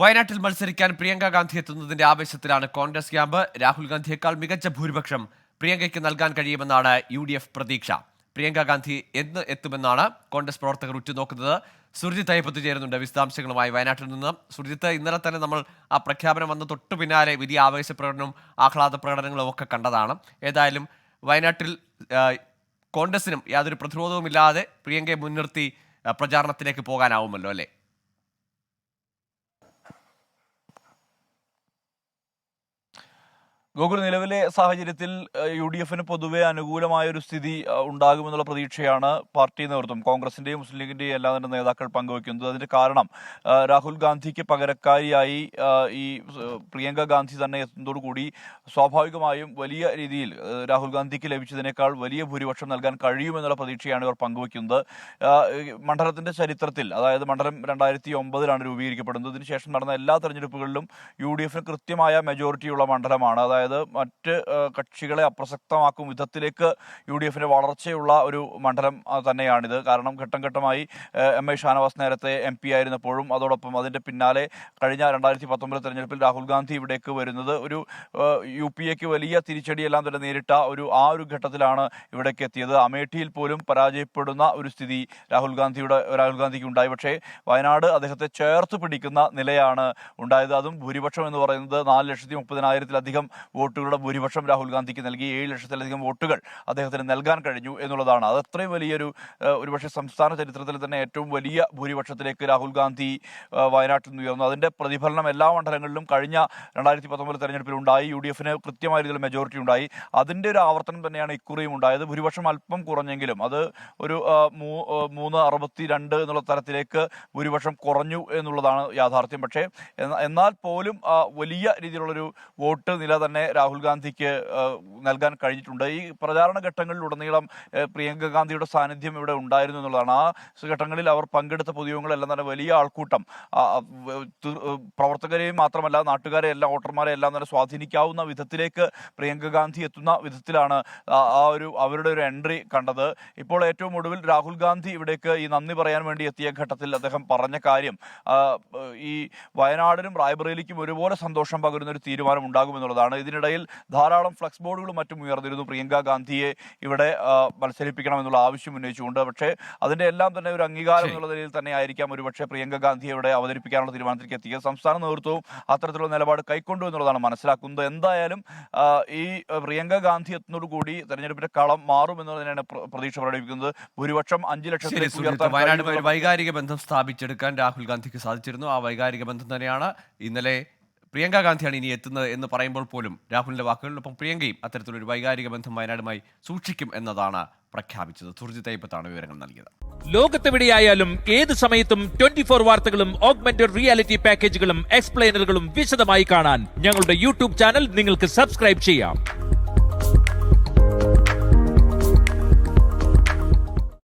വയനാട്ടിൽ മത്സരിക്കാൻ പ്രിയങ്ക ഗാന്ധി എത്തുന്നതിന്റെ ആവേശത്തിലാണ് കോൺഗ്രസ് ക്യാമ്പ്. രാഹുൽ ഗാന്ധിയേക്കാൾ മികച്ച ഭൂരിപക്ഷം പ്രിയങ്കയ്ക്ക് നൽകാൻ കഴിയുമെന്നാണ് UDF പ്രതീക്ഷ. പ്രിയങ്ക ഗാന്ധി എന്ന് എത്തുമെന്നാണ് കോൺഗ്രസ് പ്രവർത്തകർ ഉറ്റുനോക്കുന്നത്. സുർജിത്ത് അയ്യപ്പത്ത് ചേരുന്നുണ്ട് വിശദാംശങ്ങളുമായി വയനാട്ടിൽ നിന്ന്. സുർജിത്ത്, ഇന്നലെ തന്നെ നമ്മൾ ആ പ്രഖ്യാപനം വന്ന് തൊട്ടു പിന്നാലെ വലിയ ആവേശ പ്രകടനവും ആഹ്ലാദ പ്രകടനങ്ങളും ഒക്കെ കണ്ടതാണ്. ഏതായാലും വയനാട്ടിൽ കോൺഗ്രസിനും യാതൊരു പ്രതിരോധവുമില്ലാതെ പ്രിയങ്കയെ മുൻനിർത്തി പ്രചാരണത്തിലേക്ക് പോകാനാവുമല്ലോ അല്ലേ? ഗോകുൽ, നിലവിലെ സാഹചര്യത്തിൽ UDF പൊതുവെ അനുകൂലമായ ഒരു സ്ഥിതി ഉണ്ടാകുമെന്നുള്ള പ്രതീക്ഷയാണ് പാർട്ടി നേതൃത്വം, കോൺഗ്രസിന്റെയും മുസ്ലിം ലീഗിന്റെയും എല്ലാ തന്നെ നേതാക്കൾ പങ്കുവയ്ക്കുന്നത്. അതിന്റെ കാരണം രാഹുൽ ഗാന്ധിക്ക് പകരക്കാരിയായി ഈ പ്രിയങ്ക ഗാന്ധി തന്നെ എത്തുന്നതോടുകൂടി സ്വാഭാവികമായും വലിയ രീതിയിൽ രാഹുൽ ഗാന്ധിക്ക് ലഭിച്ചതിനേക്കാൾ വലിയ ഭൂരിപക്ഷം നൽകാൻ കഴിയുമെന്നുള്ള പ്രതീക്ഷയാണ് ഇവർ പങ്കുവയ്ക്കുന്നത്. മണ്ഡലത്തിന്റെ ചരിത്രത്തിൽ, അതായത് മണ്ഡലം 2009 രൂപീകരിക്കപ്പെടുന്നത്. ഇതിനുശേഷം നടന്ന എല്ലാ തെരഞ്ഞെടുപ്പുകളിലും UDF കൃത്യമായ മെജോറിറ്റിയുള്ള മണ്ഡലമാണ്. അതായത് മറ്റ് കക്ഷികളെ അപ്രസക്തമാക്കും വിധത്തിലേക്ക് UDF വളർച്ചയുള്ള ഒരു മണ്ഡലം തന്നെയാണിത്. കാരണം ഘട്ടം ഘട്ടമായി MI ഷാനവാസ് നേരത്തെ MP ആയിരുന്നപ്പോഴും അതോടൊപ്പം അതിന്റെ പിന്നാലെ കഴിഞ്ഞ 2019 തെരഞ്ഞെടുപ്പിൽ രാഹുൽ ഗാന്ധി ഇവിടേക്ക് വരുന്നത് ഒരു UPAക്ക് വലിയ തിരിച്ചടിയെല്ലാം തന്നെ നേരിട്ട ആ ഒരു ഘട്ടത്തിലാണ് ഇവിടേക്ക് എത്തിയത്. അമേഠിയിൽ പോലും പരാജയപ്പെടുന്ന ഒരു സ്ഥിതി രാഹുൽ ഗാന്ധിക്ക് ഉണ്ടായി. പക്ഷേ വയനാട് അദ്ദേഹത്തെ ചേർത്ത് പിടിക്കുന്ന നിലയാണ് ഉണ്ടായത്. അതും ഭൂരിപക്ഷം എന്ന് പറയുന്നത് 4,30,000-ലധികം വോട്ടുകളുടെ ഭൂരിപക്ഷം രാഹുൽ ഗാന്ധിക്ക് നൽകി. 7 ലക്ഷത്തിലധികം വോട്ടുകൾ അദ്ദേഹത്തിന് നൽകാൻ കഴിഞ്ഞു എന്നുള്ളതാണ്. അത് അത്രയും വലിയൊരു ഒരുപക്ഷെ സംസ്ഥാന ചരിത്രത്തിൽ തന്നെ ഏറ്റവും വലിയ ഭൂരിപക്ഷത്തിലേക്ക് രാഹുൽ ഗാന്ധി വയനാട്ടിൽ നിന്ന് ഉയർന്നു. അതിന്റെ പ്രതിഫലനം എല്ലാ മണ്ഡലങ്ങളിലും കഴിഞ്ഞ 2019 തെരഞ്ഞെടുപ്പിൽ ഉണ്ടായി. UDF കൃത്യമായ രീതിയിൽ മെജോറിറ്റി ഉണ്ടായി. അതിന്റെ ഒരു ആവർത്തനം തന്നെയാണ് ഇക്കുറിയും ഉണ്ടായത്. ഭൂരിപക്ഷം അല്പം കുറഞ്ഞെങ്കിലും അത് ഒരു 362 എന്നുള്ള തരത്തിലേക്ക് ഭൂരിപക്ഷം കുറഞ്ഞു എന്നുള്ളതാണ് യാഥാർത്ഥ്യം. പക്ഷേ എന്നാൽ പോലും വലിയ രീതിയിലുള്ളൊരു വോട്ട് നില തന്നെ രാഹുൽ ഗാന്ധിക്ക് നൽകാൻ കഴിഞ്ഞിട്ടുണ്ട്. ഈ പ്രചാരണ ഘട്ടങ്ങളിലുടനീളം പ്രിയങ്ക ഗാന്ധിയുടെ സാന്നിധ്യം ഇവിടെ ഉണ്ടായിരുന്നു എന്നുള്ളതാണ്. ആ ഘട്ടങ്ങളിൽ അവർ പങ്കെടുത്ത പൊതുയോഗങ്ങളെല്ലാം തന്നെ വലിയ ആൾക്കൂട്ടം, പ്രവർത്തകരെയും മാത്രമല്ല നാട്ടുകാരെ എല്ലാം, വോട്ടർമാരെ എല്ലാം തന്നെ സ്വാധീനിക്കാവുന്ന വിധത്തിലേക്ക് പ്രിയങ്ക ഗാന്ധി എത്തുന്ന വിധത്തിലാണ് അവരുടെ ഒരു എൻട്രി കണ്ടത്. ഇപ്പോൾ ഏറ്റവും ഒടുവിൽ രാഹുൽ ഗാന്ധി ഇവിടേക്ക് ഈ നന്ദി പറയാൻ വേണ്ടി എത്തിയ ഘട്ടത്തിൽ അദ്ദേഹം പറഞ്ഞ കാര്യം ഈ വയനാടിനും റായ്ബറേലിക്കും ഒരുപോലെ സന്തോഷം പകരുന്ന ഒരു തീരുമാനം ഉണ്ടാകുമെന്നുള്ളതാണ്. ഇതിനിടയിൽ ധാരാളം ഫ്ലക്സ് ബോർഡുകളും മറ്റും ഉയർന്നിരുന്നു പ്രിയങ്ക ഗാന്ധിയെ ഇവിടെ മത്സരിപ്പിക്കണമെന്നുള്ള ആവശ്യം ഉന്നയിച്ചുകൊണ്ട്. പക്ഷേ അതിന്റെ എല്ലാം തന്നെ ഒരു അംഗീകാരം എന്നുള്ള നിലയിൽ തന്നെ ആയിരിക്കാം ഒരുപക്ഷെ പ്രിയങ്ക ഗാന്ധിയെ ഇവിടെ അവതരിപ്പിക്കാനുള്ള തീരുമാനത്തിലേക്ക് എത്തിയത്. സംസ്ഥാന നേതൃത്വവും അത്തരത്തിലുള്ള നിലപാട് കൈക്കൊണ്ടു എന്നുള്ളതാണ് മനസ്സിലാക്കുന്നത്. എന്തായാലും ഈ പ്രിയങ്ക ഗാന്ധി എത്തുന്നതോടുകൂടി തെരഞ്ഞെടുപ്പിന്റെ കളം മാറും എന്നുള്ളതിനാണ് പ്രതീക്ഷ പ്രകടിപ്പിക്കുന്നത്. ഭൂരിപക്ഷം 5 ലക്ഷത്തിലേക്ക് ഉയർത്താൻ വയനാടുമായി വൈകാരിക ബന്ധം സ്ഥാപിച്ചെടുക്കാൻ രാഹുൽ ഗാന്ധിക്ക് സാധിച്ചിരുന്നു. ആ വൈകാരിക ബന്ധം തന്നെയാണ് ഇന്നലെ പ്രിയങ്ക ഗാന്ധിയാണ് ഇനി എത്തുന്നത് എന്ന് പറയുമ്പോൾ പോലും രാഹുലിന്റെ വാക്കുകളിലൊപ്പം പ്രിയങ്കയും അത്തരത്തിലൊരു വൈകാരിക ബന്ധം വയനാടുമായി സൂക്ഷിക്കും എന്നതാണ് പ്രഖ്യാപിച്ചത്. സുർജിത്ത് അയ്യപ്പത്താണ് വിവരങ്ങൾ നൽകിയത്. ലോകത്തെവിടെയായാലും ഏത് സമയത്തും 24 വാർത്തകളും ഓഗ്മെന്റഡ് റിയാലിറ്റി പാക്കേജുകളും എക്സ്പ്ലെയിനറുകളും വിശദമായി കാണാൻ ഞങ്ങളുടെ YouTube ചാനൽ നിങ്ങൾക്ക് സബ്സ്ക്രൈബ് ചെയ്യാം.